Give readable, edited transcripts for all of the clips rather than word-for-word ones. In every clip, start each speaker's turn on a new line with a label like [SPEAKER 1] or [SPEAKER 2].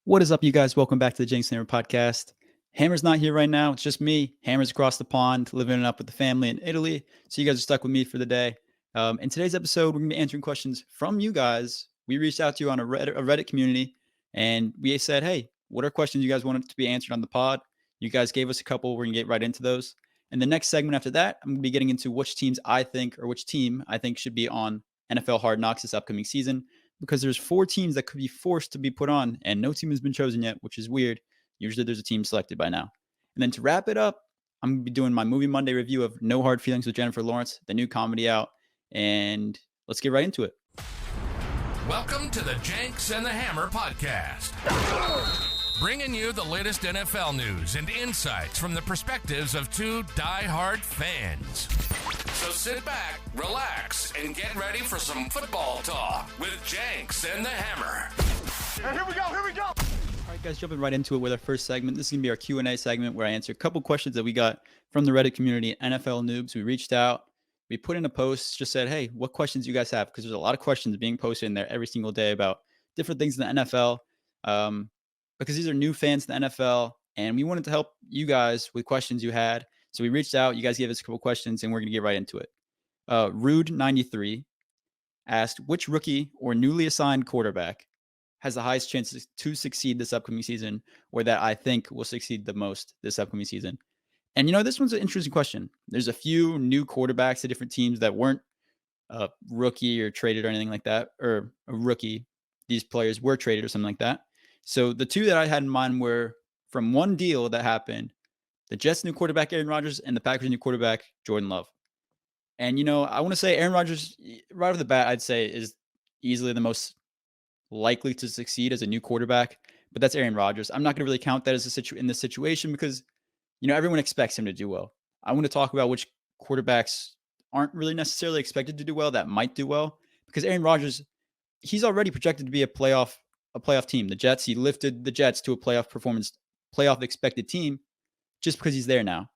[SPEAKER 1] What is up, you guys? Welcome back to the Jenks Hammer podcast. Hammer's not here right now. It's just me. Hammer's across the pond, living it up with the family in Italy. So you guys are stuck with me for the day. In today's episode, we're going to be answering questions from you guys. We reached out to you on a Reddit community, and we said, hey, what are questions you guys wanted to be answered on the pod? You guys gave us a couple. We're going to get right into those. And the next segment after that, I'm going to be getting into which team I think should be on NFL Hard Knocks this upcoming season, because there's 4 teams that could be forced to be put on, and no team has been chosen yet, which is weird. Usually there's a team selected by now. And then to wrap it up, I'm going to be doing my Movie Monday review of No Hard Feelings with Jennifer Lawrence, the new comedy out, and let's get right into it.
[SPEAKER 2] Welcome to the Jenks and the Hammer podcast, bringing you the latest NFL news and insights from the perspectives of 2 die-hard fans. So sit back, relax, and get ready for some football talk with Jenks and the Hammer.
[SPEAKER 3] Here we go.
[SPEAKER 1] All right, guys, jumping right into it with our first segment. This is going to be our Q&A segment where I answer a couple questions that we got from the Reddit community, NFL Noobs. We reached out. We put in a post, just said, hey, what questions you guys have? Because there's a lot of questions being posted in there every single day about different things in the NFL. Because these are new fans in the NFL, and we wanted to help you guys with questions you had. So we reached out. You guys gave us a couple questions, and we're going to get right into it. Rude93 asked, which rookie or newly assigned quarterback has the highest chances to succeed this upcoming season, or that I think will succeed the most this upcoming season? And, this one's an interesting question. There's a few new quarterbacks at different teams that weren't a rookie or traded or anything like that, or a rookie. These players were traded or something like that. So the 2 that I had in mind were from one deal that happened: the Jets' new quarterback, Aaron Rodgers, and the Packers' new quarterback, Jordan Love. And, I want to say Aaron Rodgers, right off the bat, I'd say is easily the most likely to succeed as a new quarterback, but that's Aaron Rodgers. I'm not going to really count that as in this situation because, everyone expects him to do well. I want to talk about which quarterbacks aren't really necessarily expected to do well that might do well, because Aaron Rodgers, he's already projected to be a playoff team. The Jets, he lifted the Jets to a playoff expected team just because he's there now.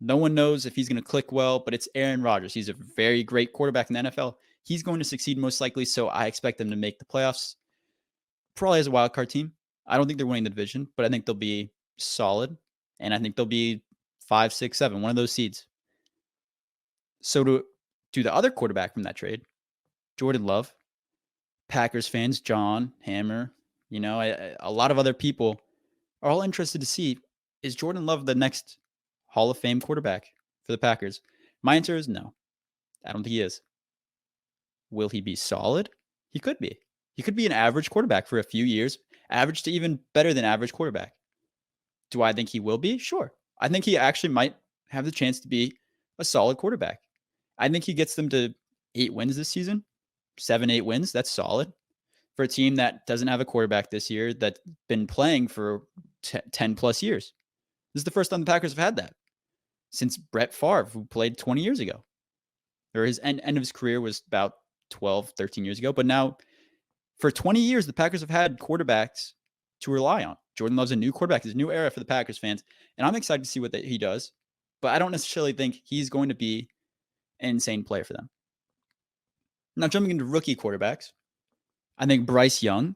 [SPEAKER 1] No one knows if he's going to click well, but it's Aaron Rodgers. He's a very great quarterback in the NFL. He's going to succeed most likely, so I expect them to make the playoffs, probably as a wild card team. I don't think they're winning the division, but I think they'll be solid, and I think they'll be 5, 6, 7, one of those seeds. So to the other quarterback from that trade, Jordan Love, Packers fans, John, Hammer, a lot of other people are all interested to see, is Jordan Love the next Hall of Fame quarterback for the Packers? My answer is no. I don't think he is. Will he be solid? He could be. He could be an average quarterback for a few years, average to even better than average quarterback. Do I think he will be? Sure. I think he actually might have the chance to be a solid quarterback. I think he gets them to 8 wins this season, 7, 8 wins. That's solid for a team that doesn't have a quarterback this year, that's been playing for 10 plus years. This is the first time the Packers have had that since Brett Favre, who played 20 years ago. Or his end of his career was about 12, 13 years ago. But now, for 20 years, the Packers have had quarterbacks to rely on. Jordan Love's a new quarterback. It's a new era for the Packers fans. And I'm excited to see what he does. But I don't necessarily think he's going to be an insane player for them. Now, jumping into rookie quarterbacks, I think Bryce Young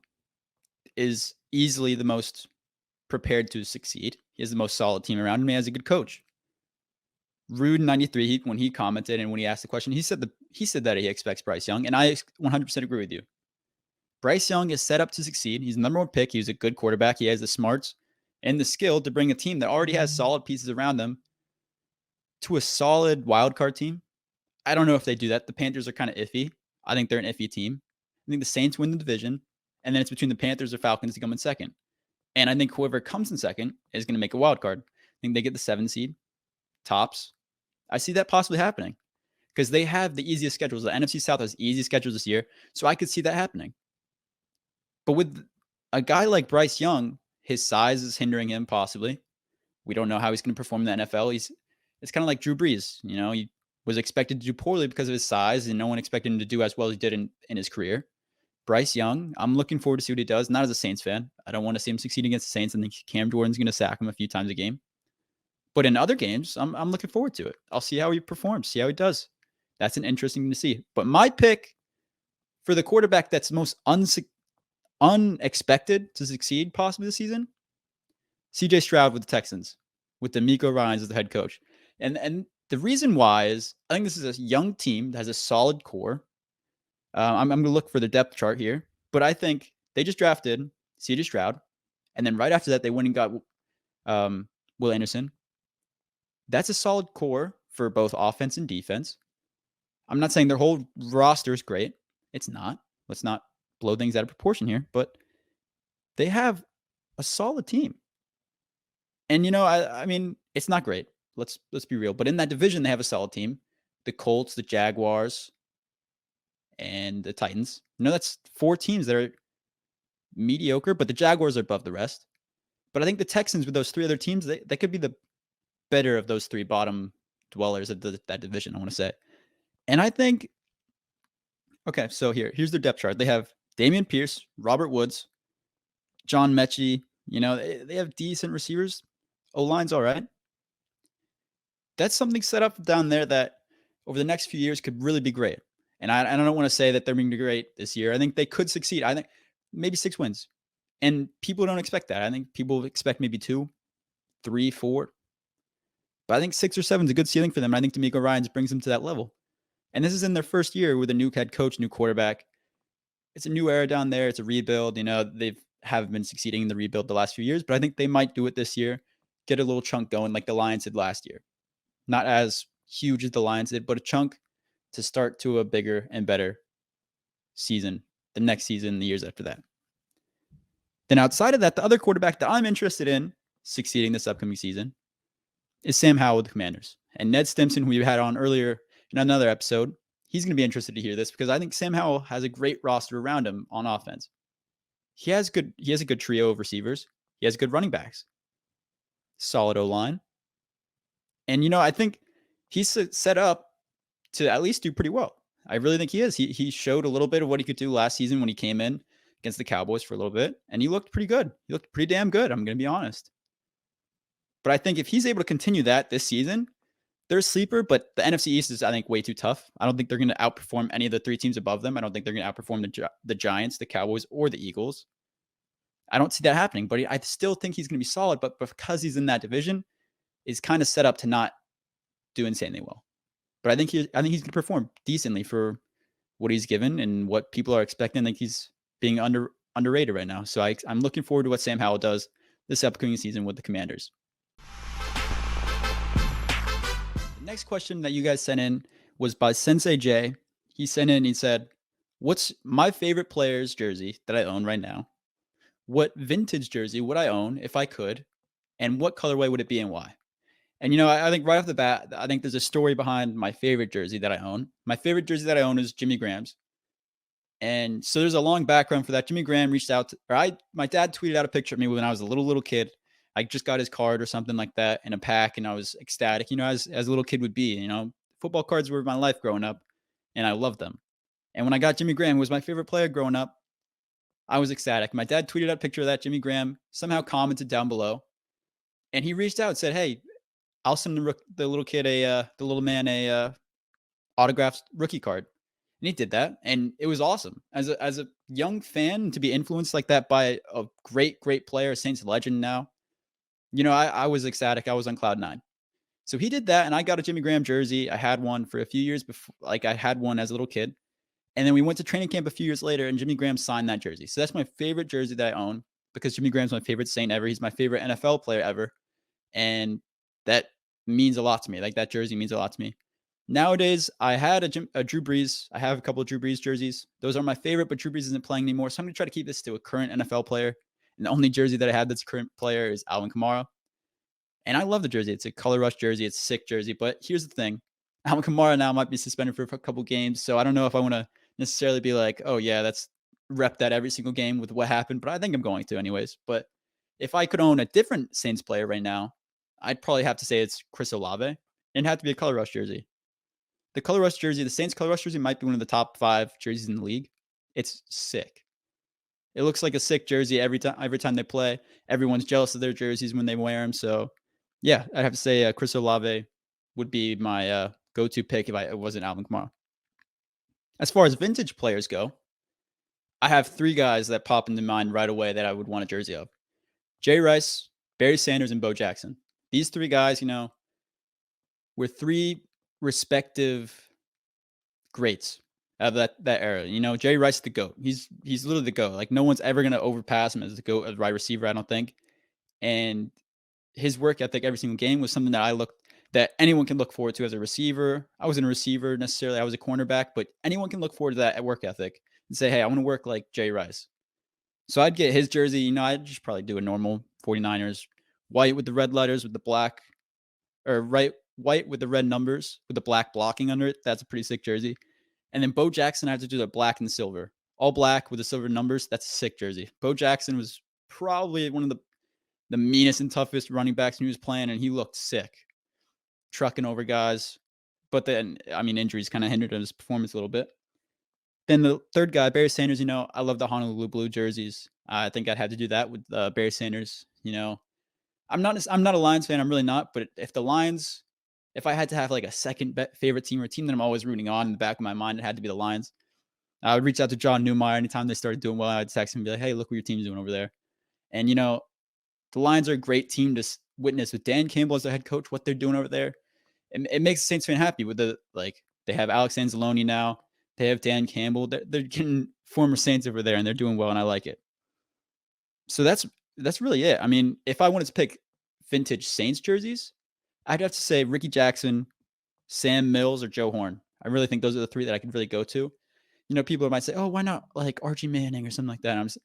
[SPEAKER 1] is easily the most prepared to succeed. He has the most solid team around him. He has a good coach. Rude93, when he commented and when he asked the question, he said that he expects Bryce Young, and I 100% agree with you. Bryce Young is set up to succeed. He's the number 1 pick. He's a good quarterback. He has the smarts and the skill to bring a team that already has solid pieces around them to a solid wildcard team. I don't know if they do that. The Panthers are kind of iffy. I think they're an iffy team. I think the Saints win the division, and then it's between the Panthers or Falcons to come in second. And I think whoever comes in second is going to make a wild card. I think they get the 7 seed, tops. I see that possibly happening because they have the easiest schedules. The NFC South has easy schedules this year, so I could see that happening. But with a guy like Bryce Young, his size is hindering him possibly. We don't know how he's going to perform in the NFL. It's kind of like Drew Brees. He was expected to do poorly because of his size, and no one expected him to do as well as he did in his career. Bryce Young, I'm looking forward to see what he does. Not as a Saints fan. I don't want to see him succeed against the Saints. I think Cam Jordan's going to sack him a few times a game. But in other games, I'm looking forward to it. I'll see how he performs, see how he does. That's an interesting to see. But my pick for the quarterback that's most unexpected to succeed possibly this season, CJ Stroud with the Texans, with DeMeco Ryans as the head coach. And the reason why is I think this is a young team that has a solid core. I'm going to look for the depth chart here, but I think they just drafted CJ Stroud, and then right after that, they went and got Will Anderson. That's a solid core for both offense and defense. I'm not saying their whole roster is great. It's not. Let's not blow things out of proportion here, but they have a solid team. And I mean, it's not great. Let's be real. But in that division, they have a solid team. The Colts, the Jaguars, and the Titans. That's 4 teams that are mediocre, but the Jaguars are above the rest. But I think the Texans with those 3 other teams, they could be the better of those 3 bottom dwellers of that division, I want to say. And I think, okay, so here's their depth chart. They have Dameon Pierce, Robert Woods, John Mechie. They have decent receivers. O-line's all right. That's something set up down there that over the next few years could really be great. And I don't want to say that they're being great this year. I think they could succeed. I think maybe 6 wins. And people don't expect that. I think people expect maybe 2, 3, 4. But I think 6 or 7 is a good ceiling for them. And I think DeMeco Ryans brings them to that level. And this is in their first year with a new head coach, new quarterback. It's a new era down there. It's a rebuild. They have been succeeding in the rebuild the last few years, but I think they might do it this year, get a little chunk going like the Lions did last year. Not as huge as the Lions did, but a chunk to start to a bigger and better season, the next season, the years after that. Then outside of that, the other quarterback that I'm interested in succeeding this upcoming season is Sam Howell with the Commanders. And Ned Stimson, who we had on earlier in another episode, he's going to be interested to hear this because I think Sam Howell has a great roster around him on offense. He has a good trio of receivers. He has good running backs. Solid O-line. And, I think he's set up to at least do pretty well. I really think he is. He showed a little bit of what he could do last season when he came in against the Cowboys for a little bit, and he looked pretty good. He looked pretty damn good, I'm going to be honest. But I think if he's able to continue that this season, they're a sleeper, but the NFC East is, I think, way too tough. I don't think they're going to outperform any of the 3 teams above them. I don't think they're going to outperform the Giants, the Cowboys, or the Eagles. I don't see that happening, but I still think he's going to be solid. But because he's in that division, is kind of set up to not do insanely well. But I think he's going to perform decently for what he's given and what people are expecting. I think he's being underrated right now. So I'm looking forward to what Sam Howell does this upcoming season with the Commanders. The next question that you guys sent in was by Sensei J. He sent in, he said, what's my favorite player's jersey that I own right now? What vintage jersey would I own if I could? And what colorway would it be and why? And, I think right off the bat, I think there's a story behind my favorite jersey that I own. My favorite jersey that I own is Jimmy Graham's. And so there's a long background for that. Jimmy Graham reached out my dad tweeted out a picture of me when I was a little kid. I just got his card or something like that in a pack, and I was ecstatic, as a little kid would be. Football cards were my life growing up, and I loved them. And when I got Jimmy Graham, who was my favorite player growing up, I was ecstatic. My dad tweeted out a picture of that. Jimmy Graham somehow commented down below, and he reached out and said, hey, I'll send the little kid the little man a autographed rookie card. And he did that, and it was awesome. As a young fan, to be influenced like that by a great player, a Saints legend now, I was ecstatic. I was on cloud 9. So he did that, and I got a Jimmy Graham jersey. I had one for a few years before, I had one as a little kid. And then we went to training camp a few years later, and Jimmy Graham signed that jersey. So that's my favorite jersey that I own because Jimmy Graham's my favorite Saint ever. He's my favorite NFL player ever. And that means a lot to me. That jersey means a lot to me. Nowadays, I had a Drew Brees. I have a couple of Drew Brees jerseys. Those are my favorite, but Drew Brees isn't playing anymore. So I'm going to try to keep this to a current NFL player. And the only jersey that I have that's a current player is Alvin Kamara. And I love the jersey. It's a color rush jersey. It's a sick jersey. But here's the thing. Alvin Kamara now might be suspended for a couple games. So I don't know if I want to necessarily be like, oh, yeah, that's rep that every single game with what happened. But I think I'm going to anyways. But if I could own a different Saints player right now, I'd probably have to say it's Chris Olave. And it'd have to be a color rush jersey. The color rush jersey, the Saints color rush jersey might be one of the top 5 jerseys in the league. It's sick. It looks like a sick jersey every time they play. Everyone's jealous of their jerseys when they wear them. So, yeah, I'd have to say Chris Olave would be my go-to pick if it wasn't Alvin Kamara. As far as vintage players go, I have three guys that pop into mind right away that I would want a jersey of. Jay Rice, Barry Sanders, and Bo Jackson. These three guys, were three respective greats of that era. Jerry Rice is the GOAT. He's literally the GOAT. Like, no one's ever gonna overpass him as the GOAT as wide receiver, I don't think. And his work ethic every single game was something that anyone can look forward to as a receiver. I wasn't a receiver necessarily, I was a cornerback, but anyone can look forward to that work ethic and say, hey, I want to work like Jay Rice. So I'd get his jersey. I'd just probably do a normal 49ers, white with the red letters with the black, or white with the red numbers with the black blocking under it. That's a pretty sick jersey. And then Bo Jackson, I have to do the black and silver. All black with the silver numbers. That's a sick jersey. Bo Jackson was probably one of the meanest and toughest running backs when he was playing, and he looked sick, trucking over guys. But then, injuries kind of hindered his performance a little bit. Then the third guy, Barry Sanders, I love the Honolulu Blue jerseys. I think I'd have to do that with Barry Sanders. I'm not a Lions fan. I'm really not. But if I had to have like a second favorite team or a team that I'm always rooting on in the back of my mind, it had to be the Lions. I would reach out to John Newmeyer anytime they started doing well. I'd text him and be like, hey, look what your team's doing over there. And, the Lions are a great team to witness with Dan Campbell as their head coach, what they're doing over there. It makes the Saints fan happy with they have Alex Anzalone now. They have Dan Campbell. They're getting former Saints over there, and they're doing well, and I like it. So that's really it. If I wanted to pick vintage Saints jerseys, I'd have to say Ricky Jackson, Sam Mills, or Joe Horn. I really think those are the three that I could really go to. People might say, oh, why not like Archie Manning or something like that?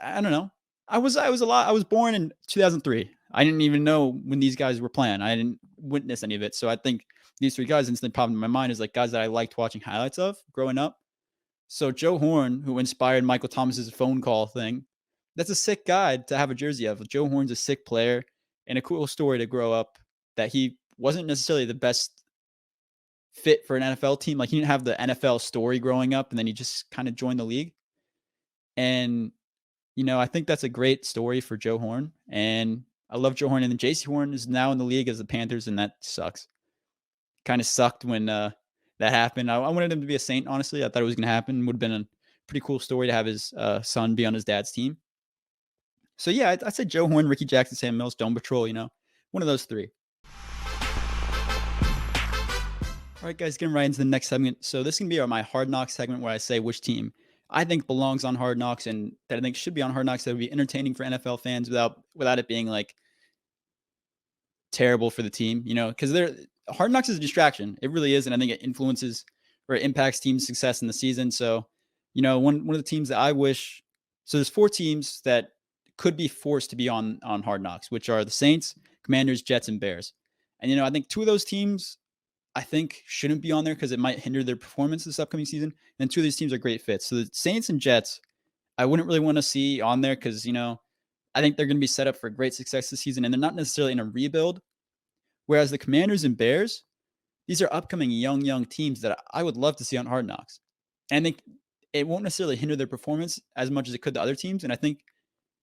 [SPEAKER 1] I don't know. I was born in 2003. I didn't even know when these guys were playing. I didn't witness any of it. So I think these three guys instantly popped in my mind as like guys that I liked watching highlights of growing up. So Joe Horn, who inspired Michael Thomas's phone call thing, that's a sick guy to have a jersey of. Joe Horn's a sick player and a cool story to grow up, that he wasn't necessarily the best fit for an NFL team. Like, he didn't have the NFL story growing up, and then he just kind of joined the league. And, I think that's a great story for Joe Horn. And I love Joe Horn. And then J.C. Horn is now in the league as the Panthers, and that sucks. Kind of sucked when that happened. I wanted him to be a Saint, honestly. I thought it was going to happen. Would have been a pretty cool story to have his son be on his dad's team. So, yeah, I'd say Joe Horn, Ricky Jackson, Sam Mills, Dome Patrol, one of those three. All right, guys, getting right into the next segment. So this is going to be my Hard Knocks segment, where I say which team I think belongs on Hard Knocks and that I think should be on Hard Knocks, that would be entertaining for NFL fans without it being like terrible for the team, because Hard Knocks is a distraction. It really is. And I think it influences or it impacts teams' success in the season. So, one of the teams that I wish, so there's 4 teams that could be forced to be on Hard Knocks, which are the Saints, Commanders, Jets, and Bears. And, I think 2 of those teams I think shouldn't be on there because it might hinder their performance this upcoming season. And 2 of these teams are great fits. So the Saints and Jets, I wouldn't really want to see on there because, I think they're going to be set up for great success this season, and they're not necessarily in a rebuild. Whereas the Commanders and Bears, these are upcoming young teams that I would love to see on Hard Knocks. And I think it won't necessarily hinder their performance as much as it could the other teams. And I think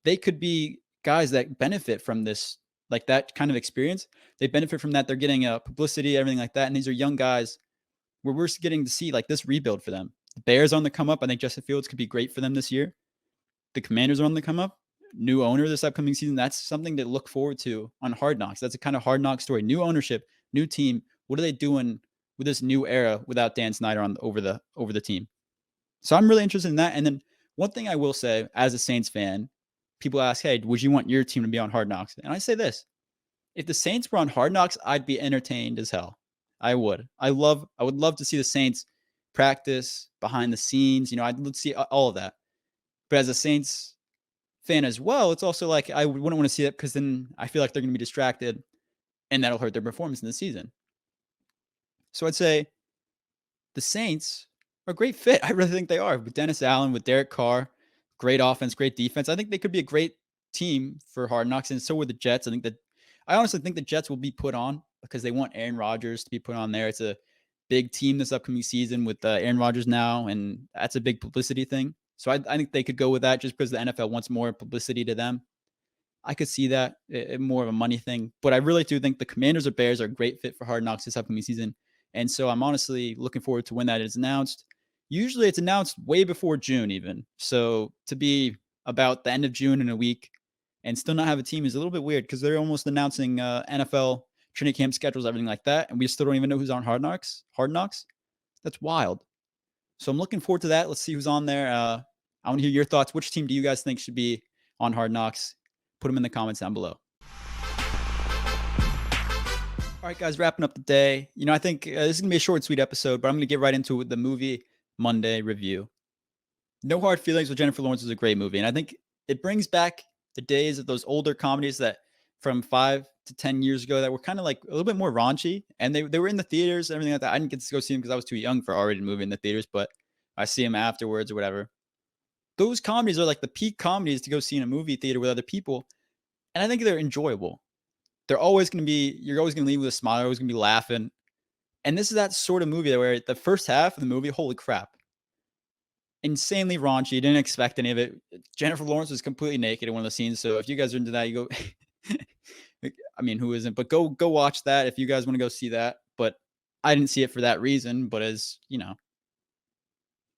[SPEAKER 1] they could be guys that benefit from this, like that kind of experience. They benefit from that. They're getting publicity, everything like that. And these are young guys where we're getting to see like this rebuild for them. The Bears on the come up. I think Justin Fields could be great for them this year. The Commanders are on the come up. New owner this upcoming season. That's something to look forward to on Hard Knocks. That's a kind of Hard Knocks story. New ownership, new team. What are they doing with this new era without Dan Snyder over the team? So I'm really interested in that. And then one thing I will say as a Saints fan, people ask, hey, would you want your team to be on Hard Knocks? And I say this: if the Saints were on Hard Knocks, I'd be entertained as hell. I would. I would love to see the Saints practice behind the scenes. I'd love to see all of that. But as a Saints fan as well, it's also like I wouldn't want to see that because then I feel like they're going to be distracted and that'll hurt their performance in the season. So I'd say the Saints are a great fit. I really think they are. With Dennis Allen, with Derek Carr, great offense, great defense. I think they could be a great team for Hard Knocks, and so would the Jets. I honestly think the Jets will be put on because they want Aaron Rodgers to be put on there. It's a big team this upcoming season with Aaron Rodgers now, and that's a big publicity thing. So I think they could go with that just because the NFL wants more publicity to them. I could see that more of a money thing, but I really do think the Commanders or Bears are a great fit for Hard Knocks this upcoming season. And so I'm honestly looking forward to when that is announced. Usually it's announced way before June even. So to be about the end of June in a week and still not have a team is a little bit weird because they're almost announcing NFL training camp schedules, everything like that, and we still don't even know who's on Hard Knocks. Hard Knocks? That's wild. So I'm looking forward to that. Let's see who's on there. I want to hear your thoughts. Which team do you guys think should be on Hard Knocks? Put them in the comments down below. All right, guys, wrapping up the day. I think this is going to be a short and sweet episode, but I'm going to get right into it with the movie Monday review. No Hard Feelings with Jennifer Lawrence is a great movie, and I think it brings back the days of those older comedies that from 5 to 10 years ago that were kind of like a little bit more raunchy, and they were in the theaters and everything like that. I didn't get to go see them because I was too young for an R-rated movie in the theaters, but I see them afterwards or whatever. Those comedies are like the peak comedies to go see in a movie theater with other people, and I think they're enjoyable. You're always going to leave with a smile. You're always going to be laughing. And this is that sort of movie where the first half of the movie, holy crap, insanely raunchy. You didn't expect any of it. Jennifer Lawrence was completely naked in one of the scenes. So if you guys are into that, you go, I mean, who isn't? But go watch that if you guys want to go see that. But I didn't see it for that reason, but as,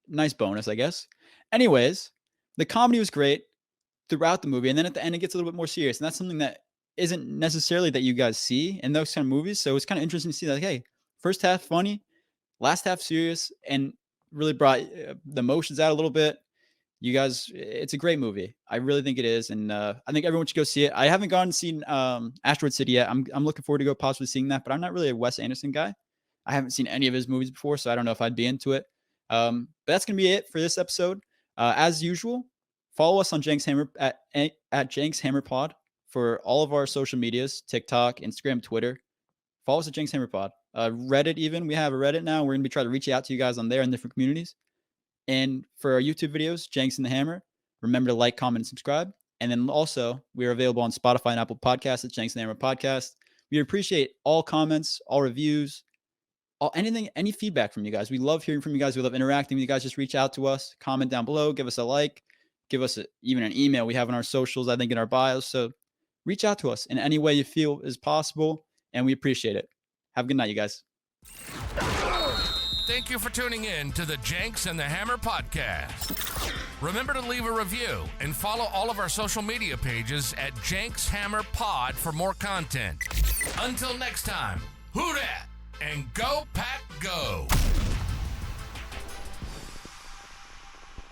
[SPEAKER 1] nice bonus, I guess. Anyways, the comedy was great throughout the movie. And then at the end, it gets a little bit more serious. And that's something that isn't necessarily that you guys see in those kind of movies. So it's kind of interesting to see that, like, hey, first half funny, last half serious, and really brought the emotions out a little bit. You guys, it's a great movie. I really think it is. And I think everyone should go see it. I haven't gone and seen Asteroid City yet. I'm looking forward to go possibly seeing that, but I'm not really a Wes Anderson guy. I haven't seen any of his movies before, so I don't know if I'd be into it. But that's going to be it for this episode. As usual, follow us on Jenks Hammer at Jenks Hammer Pod for all of our social medias, TikTok, Instagram, Twitter. Follow us at Jenks Hammer Pod. Reddit even. We have a Reddit now. We're going to be trying to reach out to you guys on there in different communities. And for our YouTube videos, Jenks and the Hammer, remember to like, comment, and subscribe. And then also, we are available on Spotify and Apple Podcasts at Jenks and the Hammer Podcast. We appreciate all comments, all reviews, any feedback from you guys. We love hearing from you guys. We love interacting with you guys. Just reach out to us, comment down below, give us a like, give us even an email. We have on our socials, I think, in our bios. So reach out to us in any way you feel is possible, and we appreciate it. Have a good night, you guys.
[SPEAKER 2] Thank you for tuning in to the Jenks and the Hammer podcast. Remember to leave a review and follow all of our social media pages at Jenks Hammer Pod for more content. Until next time, who dat and go Pack Go!